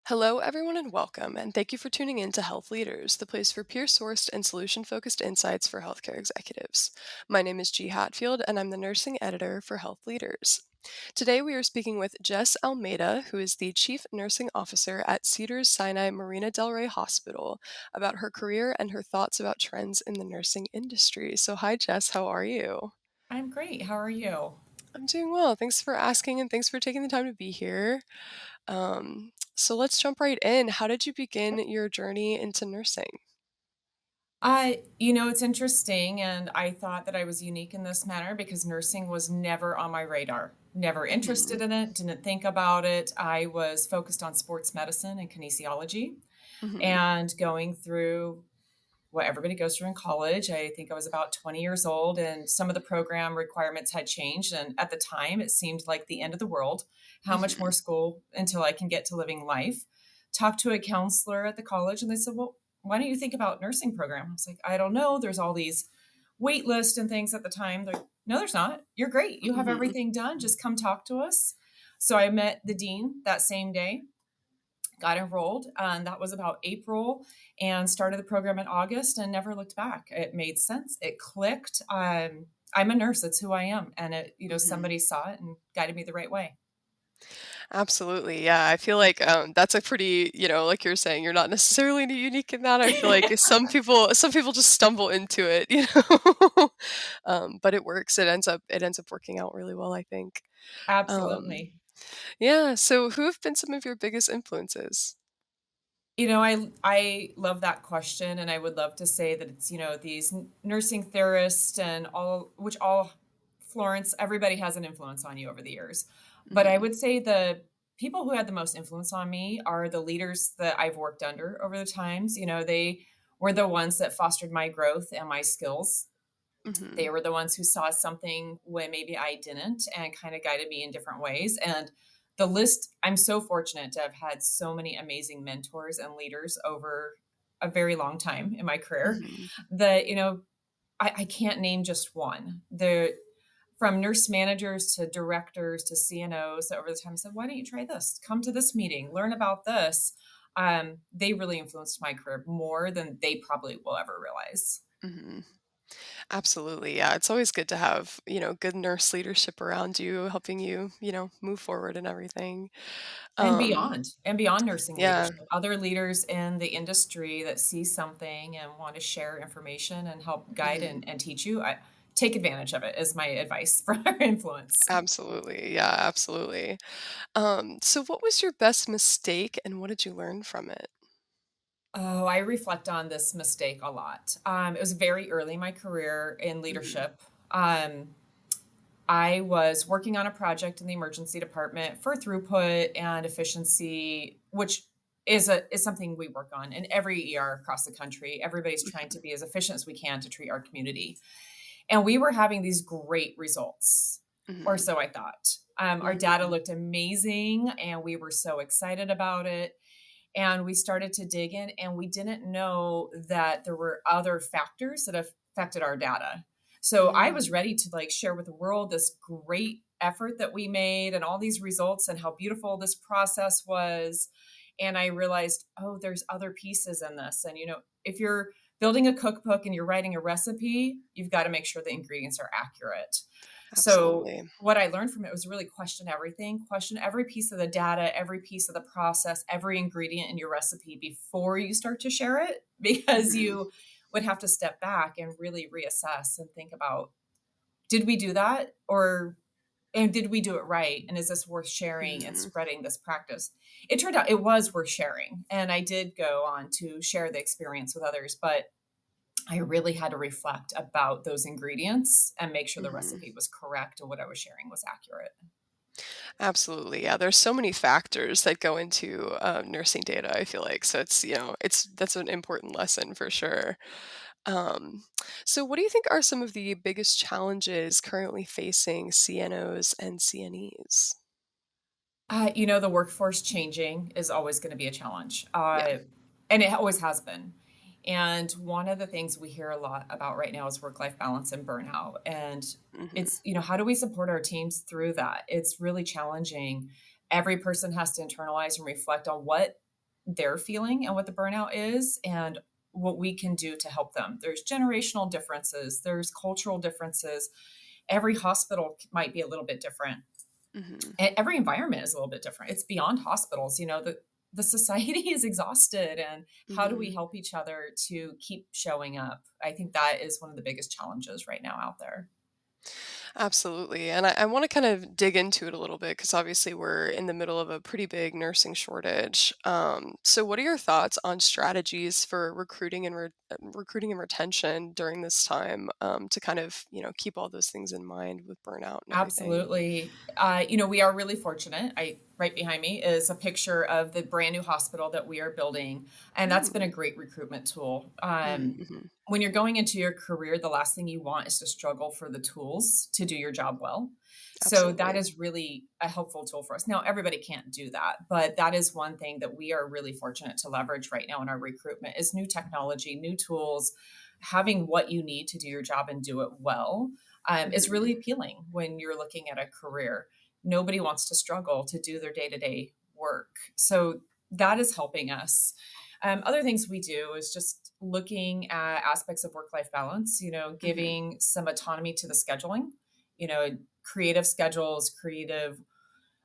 Hello, everyone, and welcome. And thank you for tuning in to Health Leaders, the place for peer sourced and solution focused insights for healthcare executives. My name is G. Hatfield, and I'm the nursing editor for Health Leaders. Today, we are speaking with Jess Almeida, who is the Chief Nursing Officer at Cedars-Sinai Marina del Rey Hospital, about her career and her thoughts about trends in the nursing industry. So, hi, Jess, how are you? I'm great. How are you? I'm doing well. Thanks for asking, and thanks for taking the time to be here. So let's jump right in. How did you begin your journey into nursing? It's interesting, and I thought that I was unique in this manner because nursing was never on my radar. Never Hmm. interested in it, didn't think about it. I was focused on sports medicine and kinesiology Hmm. and going through what everybody goes through in college. I think I was about 20 years old, and some of the program requirements had changed. And at the time, it seemed like the end of the world. How much more Hmm. school until I can get to living life? Talked to a counselor at the college, and they said, "Well, why don't you think about nursing program?" I was like, "I don't know. There's all these wait lists and things at the time." They're like, "No, there's not. You're great. You have Hmm. everything done. Just come talk to us." So I met the dean that same day, got enrolled, and that was about April, and started the program in August and never looked back. It made sense. It clicked. I'm a nurse. That's who I am. And Hmm. somebody saw it and guided me the right way. Absolutely. Yeah. I feel like that's a pretty, like you're saying, you're not necessarily unique in that. I feel like some people just stumble into it. But it works. It ends up working out really well, I think. Um, Absolutely. yeah. So who have been some of your biggest influences? I love that question, and I would love to say that it's these nursing theorists and all Florence, everybody has an influence on you over the years, but I Hmm. would say the people who had the most influence on me are the leaders that I've worked under over the times. They were the ones that fostered my growth and my skills. They Hmm. were the ones who saw something when maybe I didn't and kind of guided me in different ways. And the list, I'm so fortunate to have had so many amazing mentors and leaders over a very long time in my career Hmm. that, I can't name just one. From nurse managers to directors to CNOs that over the time said, why don't you try this? Come to this meeting, learn about this. They really influenced my career more than they probably will ever realize. Hmm. Absolutely. Yeah. It's always good to have, good nurse leadership around you, helping you, move forward and everything. Um, And beyond nursing yeah. leadership, other leaders in the industry that see something and want to share information and help guide Mhm. and teach you, take advantage of it is my advice for our influence. Absolutely. Yeah, absolutely. So what was your best mistake and what did you learn from it? Oh, I reflect on this mistake a lot. It was very early in my career in Mhm. leadership. Um, I was working on a project in the emergency department for throughput and efficiency, which is something we work on in every ER across the country. Everybody's trying to Mhm. be as efficient as we can to treat our community. And we were having these great results, or Mhm. so I thought. Our data Mhm. looked amazing, and we were so excited about it. And we started to dig in, and we didn't know that there were other factors that affected our data. So I was Mm. ready to share with the world this great effort that we made and all these results and how beautiful this process was. And I realized, oh, there's other pieces in this. And if you're building a cookbook and you're writing a recipe, you've got to make sure the ingredients are accurate. So Absolutely. what I learned from it was really question everything, question every piece of the data, every piece of the process, every ingredient in your recipe before you start to share it, because Mhm. you would have to step back and really reassess and think about, did we do that? And did we do it right? And is this worth sharing and Mhm. spreading this practice? It turned out it was worth sharing. And I did go on to share the experience with others, but I really had to reflect about those ingredients and make sure the Mhm. recipe was correct and what I was sharing was accurate. Absolutely. Yeah, there's so many factors that go into nursing data, I feel like. So that's an important lesson for sure. Um, so what do you think are some of the biggest challenges currently facing CNOs and CNEs? The workforce changing is always going to be a challenge, Yeah. and it always has been. And one of the things we hear a lot about right now is work life balance and burnout. And Mhm. it's, how do we support our teams through that? It's really challenging. Every person has to internalize and reflect on what. they're feeling and what the burnout is and what we can do to help them. There's generational differences, there's cultural differences. Every hospital might be a little bit different. Hmm. Every environment is a little bit different. It's beyond hospitals. The society is exhausted, and how do we Hmm. help each other to keep showing up? I think that is one of the biggest challenges right now out there. Absolutely. And I want to kind of dig into it a little bit because obviously we're in the middle of a pretty big nursing shortage. So, what are your thoughts on strategies for recruiting and retention during this time to kind of keep all those things in mind with burnout and everything? Absolutely. We are really fortunate. I Right behind me is a picture of the brand new hospital that we are building, and that's been a Mm, great recruitment tool. mm-hmm. When you're going into your career, the last thing you want is to struggle for the tools to do your job well. So that Absolutely. is really a helpful tool for us. Now, everybody can't do that, but that is one thing that we are really fortunate to leverage right now in our recruitment is new technology, new tools, having what you need to do your job and do it well is Hmm. really appealing when you're looking at a career. Nobody wants to struggle to do their day to day work. So that is helping us. Other things we do is just looking at aspects of work life balance, Hmm. giving some autonomy to the scheduling, creative schedules, creative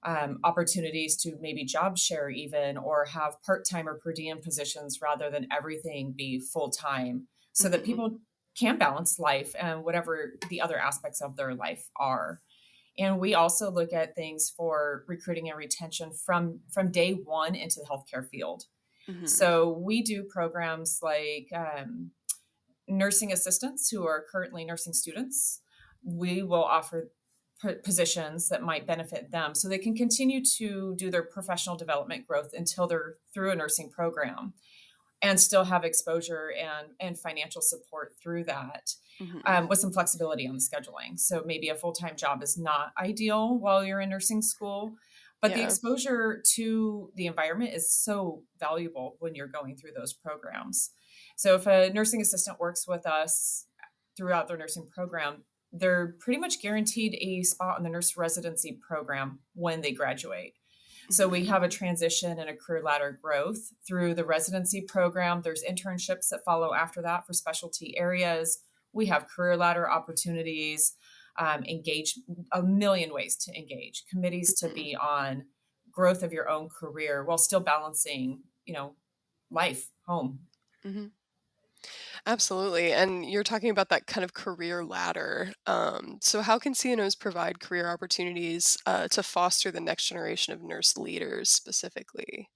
opportunities to maybe job share even or have part-time or per diem positions rather than everything be full-time so that Hmm. people can balance life and whatever the other aspects of their life are. And we also look at things for recruiting and retention from day one into the healthcare field. Hmm. So we do programs like nursing assistants who are currently nursing students. We will offer positions that might benefit them so they can continue to do their professional development growth until they're through a nursing program and still have exposure and financial support through that, Hmm. with some flexibility on the scheduling. So maybe a full-time job is not ideal while you're in nursing school, but the Yeah. exposure to the environment is so valuable when you're going through those programs. So if a nursing assistant works with us throughout their nursing program, they're pretty much guaranteed a spot in the nurse residency program when they graduate. So we Hmm. have a transition and a career ladder growth through the residency program. There's internships that follow after that for specialty areas. We have career ladder opportunities, engage a million ways to engage, committees to Hmm. be on, growth of your own career while still balancing, life, home. Hmm. Absolutely. And you're talking about that kind of career ladder. So, how can CNOs provide career opportunities to foster the next generation of nurse leaders specifically?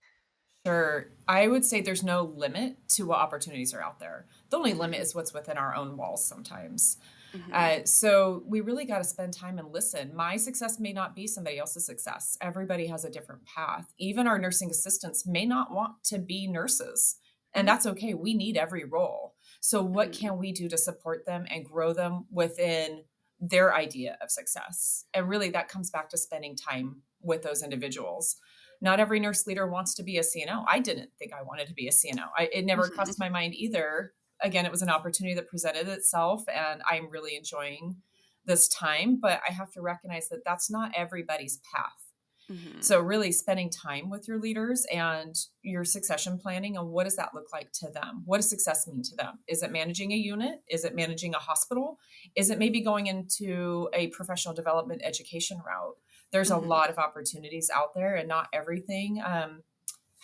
Sure. I would say there's no limit to what opportunities are out there. The only limit Hmm. is what's within our own walls sometimes. Hmm. So we really got to spend time and listen. My success may not be somebody else's success. Everybody has a different path. Even our nursing assistants may not want to be nurses, and Hmm. that's okay. We need every role. So, what Hmm. can we do to support them and grow them within their idea of success? And really, that comes back to spending time with those individuals. Not every nurse leader wants to be a CNO. I didn't think I wanted to be a CNO. It never Hmm. crossed my mind either. Again, it was an opportunity that presented itself, and I'm really enjoying this time. But I have to recognize that that's not everybody's path. Hmm. So, really spending time with your leaders and your succession planning and what does that look like to them? What does success mean to them? Is it managing a unit? Is it managing a hospital? Is it maybe going into a professional development education route? There's a Hmm. lot of opportunities out there, and not everything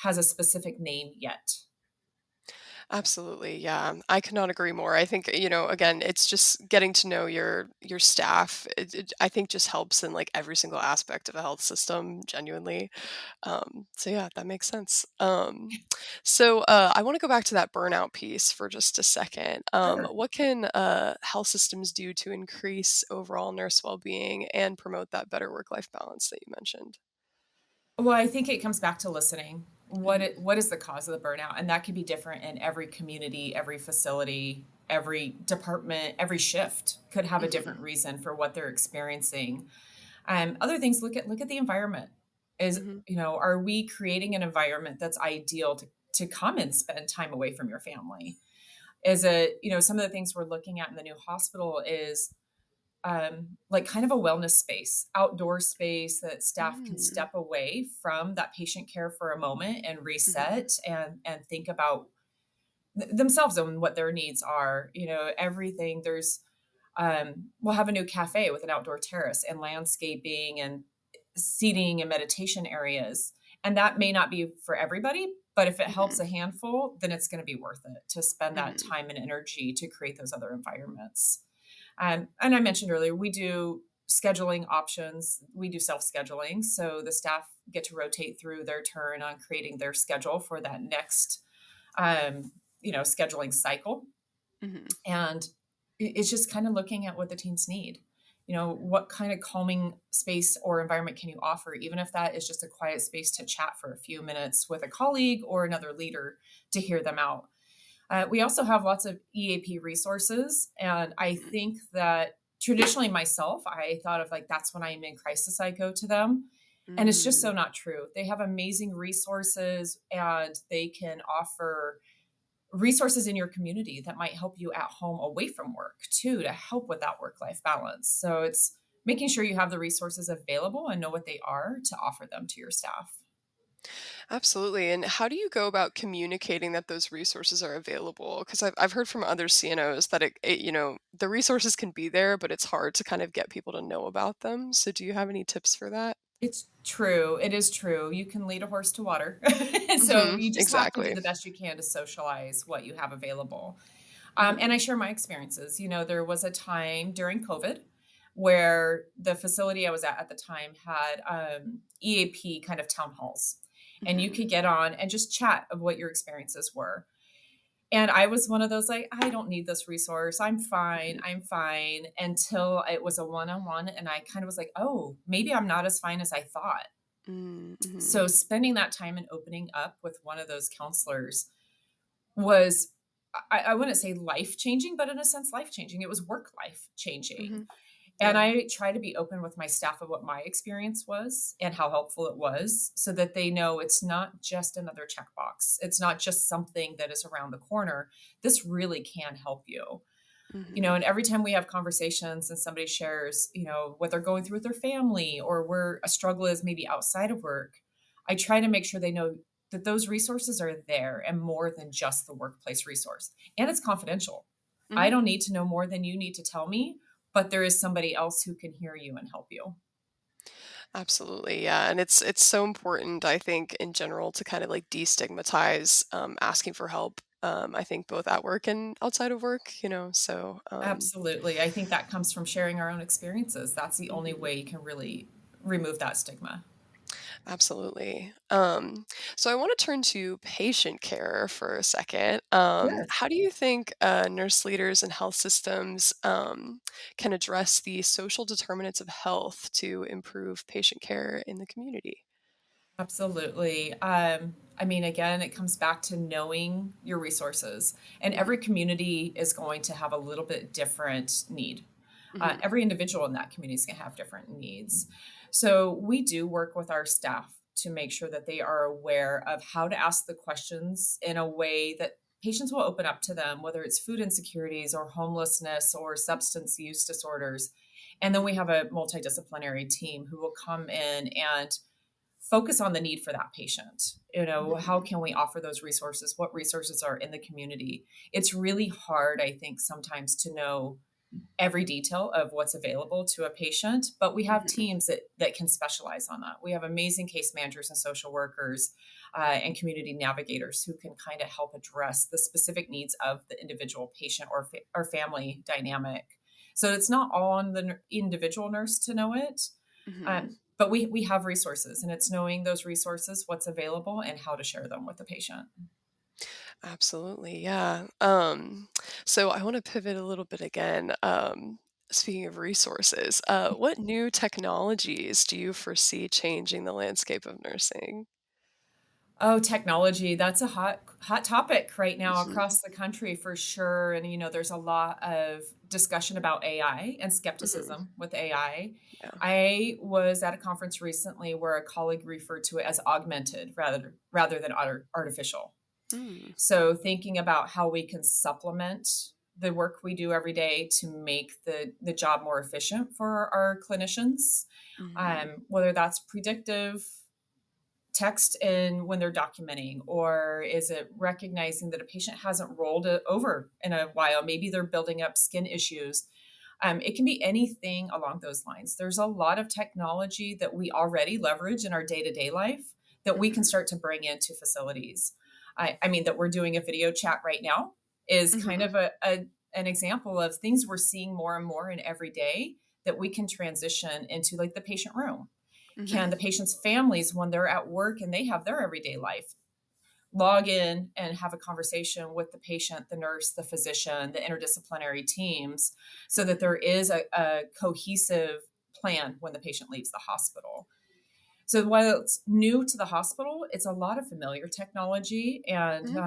has a specific name yet. Absolutely. Yeah. I could not agree more. I think, again, it's just getting to know your staff. I think just helps in like every single aspect of a health system, genuinely. So yeah, that makes sense. I want to go back to that burnout piece for just a second. Sure. What can health systems do to increase overall nurse well-being and promote that better work-life balance that you mentioned? Well, I think it comes back to listening. Hmm. What is the cause of the burnout? And that could be different in every community, every facility, every department, every shift could have a Hmm. different reason for what they're experiencing. Other things, look at the environment. Hmm. Are we creating an environment that's ideal to come and spend time away from your family? Is it, some of the things we're looking at in the new hospital is like kind of a wellness space, outdoor space that staff can Mm. step away from that patient care for a moment and Mhm. reset and think about themselves and what their needs are. Everything. We'll have a new cafe with an outdoor terrace and landscaping and seating and meditation areas. And that may not be for everybody, but if it helps Mhm. a handful, then it's going to be worth it to spend that Mhm. time and energy to create those other environments. And I mentioned earlier, we do scheduling options. We do self scheduling. So the staff get to rotate through their turn on creating their schedule for that next, scheduling cycle. Mhm. And it's just kind of looking at what the teams need. What kind of calming space or environment can you offer, even if that is just a quiet space to chat for a few minutes with a colleague or another leader to hear them out. We also have lots of EAP resources. And I Mhm. think that traditionally myself, I thought of like, that's when I'm in crisis, I go to them. And it's just so Mm. not true. They have amazing resources and they can offer resources in your community that might help you at home away from work too, to help with that work life balance. So it's making sure you have the resources available and know what they are to offer them to your staff. Absolutely. And how do you go about communicating that those resources are available? Because I've heard from other CNOs that the resources can be there, but it's hard to kind of get people to know about them. So do you have any tips for that? It's true. It is true. You can lead a horse to water. So Hmm. you just have to do Exactly. the best you can to socialize what you have available. And Hmm. I share my experiences. There was a time during COVID where the facility I was at the time had EAP kind of town halls, and you Hmm. could get on and just chat of what your experiences were. And I was one of those like, I don't need this resource. I'm fine. Hmm. I'm fine. Until it was a one on one. And I kind of was like, oh, maybe I'm not as fine as I thought. Hmm. So spending that time and opening up with one of those counselors was, I wouldn't say life changing, but in a sense, life changing. It was work life changing. Hmm. And Yeah. I try to be open with my staff of what my experience was and how helpful it was so that they know it's not just another checkbox. It's not just something that is around the corner. This really can help you. Hmm. And every time we have conversations and somebody shares, what they're going through with their family or where a struggle is maybe outside of work, I try to make sure they know that those resources are there and more than just the workplace resource. And it's confidential. I Hmm. don't need to know more than you need to tell me, but there is somebody else who can hear you and help you. Absolutely, yeah, and it's so important, I think, in general, to kind of like destigmatize asking for help. I think both at work and outside of work, Absolutely. I think that comes from sharing our own experiences. That's the only mhm. way you can really remove that stigma. Absolutely. So I want to turn to patient care for a second. Yes. How do you think nurse leaders and health systems can address the social determinants of health to improve patient care in the community? Absolutely. I mean, again, it comes back to knowing your resources, and Hmm. every community is going to have a little bit different need. Hmm. Every individual in that community is going to have different needs. So, we do work with our staff to make sure that they are aware of how to ask the questions in a way that patients will open up to them, whether it's food insecurities or homelessness or substance use disorders. And then we have a multidisciplinary team who will come in and focus on the need for that patient. How Hmm. can we offer those resources? What resources are in the community? It's really hard, I think, sometimes to know every detail of what's available to a patient, but we have Hmm. teams that can specialize on that. We have amazing case managers and social workers and community navigators who can kind of help address the specific needs of the individual patient or family dynamic. So it's not all on the individual nurse to know it, Hmm. but we have resources, and it's knowing those resources, what's available, and how to share them with the patient. Absolutely, yeah. So I want to pivot a little bit again. Speaking of resources, what new technologies do you foresee changing the landscape of nursing? Oh, technology, that's a hot topic right now Hmm. across the country for sure. And there's a lot of discussion about AI and Hmm. skepticism with AI. Yeah. I was at a conference recently where a colleague referred to it as augmented rather than artificial. Mm. So thinking about how we can supplement the work we do every day to make the job more efficient for our clinicians, Mhm. whether that's predictive text in when they're documenting, or is it recognizing that a patient hasn't rolled it over in a while, maybe they're building up skin issues. It can be anything along those lines. There's a lot of technology that we already leverage in our day-to-day life that we can Mhm. start to bring into facilities. I mean, that we're doing a video chat right now is kind Mhm. of an example of things we're seeing more and more in every day that we can transition into, like the patient room. Can Mhm. the patient's families, when they're at work and they have their everyday life, log in and have a conversation with the patient, the nurse, the physician, the interdisciplinary teams, so that Mhm. there is a cohesive plan when the patient leaves the hospital. So while it's new to the hospital, it's a lot of familiar technology, Mhm.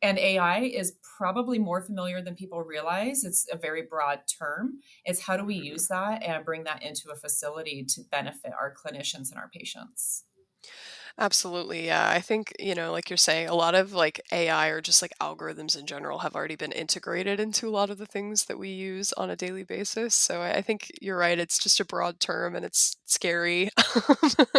and AI is probably more familiar than people realize. It's a very broad term. It's how do we Mhm. use that and bring that into a facility to benefit our clinicians and our patients? Absolutely, yeah. I think, like you're saying, a lot of like AI or just like algorithms in general have already been integrated into a lot of the things that we use on a daily basis. So I think you're right. It's just a broad term and it's scary.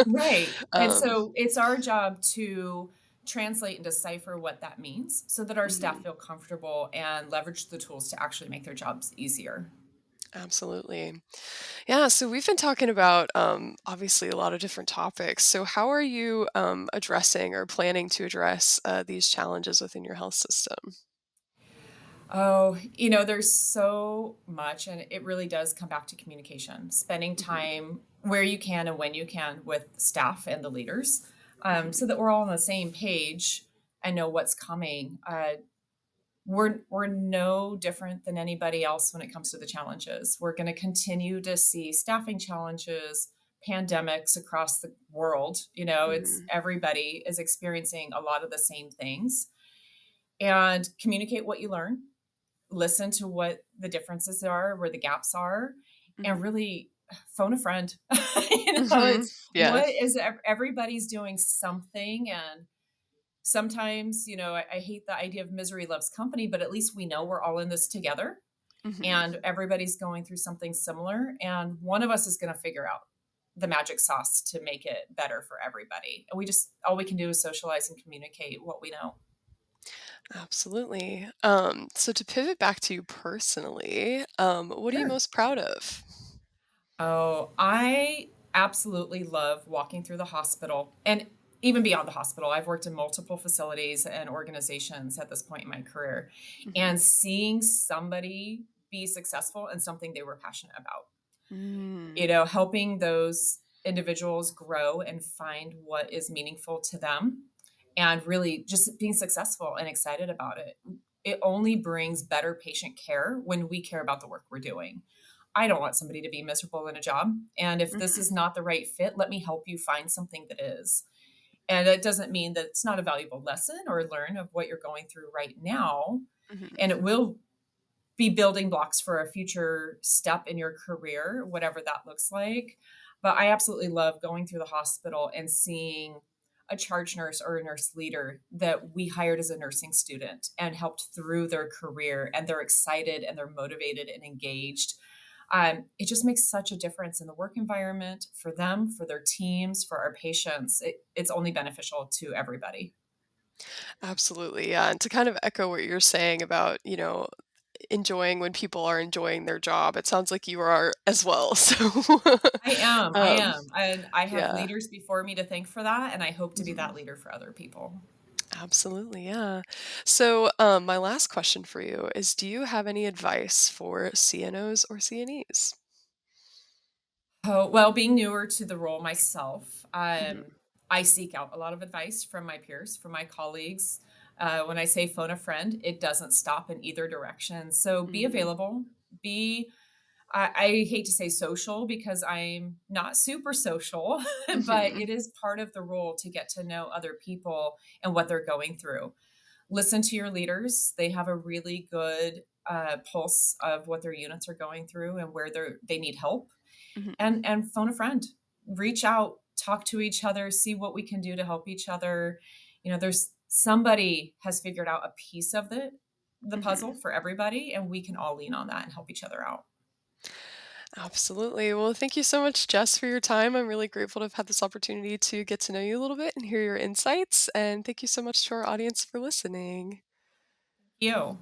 Right. And um, so it's our job to translate and decipher what that means so that our staff mhm. feel comfortable and leverage the tools to actually make their jobs easier. Absolutely. Yeah, so we've been talking about obviously a lot of different topics. So, how are you addressing or planning to address these challenges within your health system? Oh, there's so much, and it really does come back to communication, spending Hmm. time where you can and when you can with staff and the leaders, Hmm. so that we're all on the same page and know what's coming. We're no different than anybody else when it comes to the challenges. We're going to continue to see staffing challenges, pandemics across the world. It's Hmm. everybody is experiencing a lot of the same things. And communicate what you learn, listen to what the differences are, where the gaps are, and Hmm. really phone a friend. Hmm. It's Yeah. everybody's doing something, and sometimes, I hate the idea of misery loves company, but at least we know we're all in this together Hmm. and everybody's going through something similar. And one of us is going to figure out the magic sauce to make it better for everybody. And all we can do is socialize and communicate what we know. Absolutely. So, to pivot back to you personally, what are you Sure. most proud of? Oh, I absolutely love walking through the hospital and even beyond the hospital. I've worked in multiple facilities and organizations at this point in my career, Hmm. and seeing somebody be successful in something they were passionate about, Mm. helping those individuals grow and find what is meaningful to them and really just being successful and excited about it. It only brings better patient care when we care about the work we're doing. I don't want somebody to be miserable in a job. And if this Hmm. is not the right fit, let me help you find something that is. And it doesn't mean that it's not a valuable lesson or learn of what you're going through right now. Hmm. And it will be building blocks for a future step in your career, whatever that looks like. But I absolutely love going through the hospital and seeing a charge nurse or a nurse leader that we hired as a nursing student and helped through their career, and they're excited and they're motivated and engaged. It just makes such a difference in the work environment for them, for their teams, for our patients. It's only beneficial to everybody. Absolutely. Yeah. And to kind of echo what you're saying about, enjoying when people are enjoying their job, it sounds like you are as well. So, I um, am, and I have yeah. leaders before me to thank for that, and I hope to be that Mhm. leader for other people. Absolutely, yeah. So, my last question for you is, do you have any advice for CNOs or CNEs? Oh, well, being newer to the role myself, Mhm. I seek out a lot of advice from my peers, from my colleagues. When I say phone a friend, it doesn't stop in either direction. So be Mhm. available. Be I hate to say social because I'm not super social, but Mhm. it is part of the role to get to know other people and what they're going through. Listen to your leaders. They have a really good pulse of what their units are going through and where they need help. Mhm. And phone a friend, reach out, talk to each other, see what we can do to help each other. There's somebody has figured out a piece of it, the puzzle Mhm. for everybody, and we can all lean on that and help each other out. Absolutely. Well, thank you so much, Jess, for your time. I'm really grateful to have had this opportunity to get to know you a little bit and hear your insights. And thank you so much to our audience for listening. You.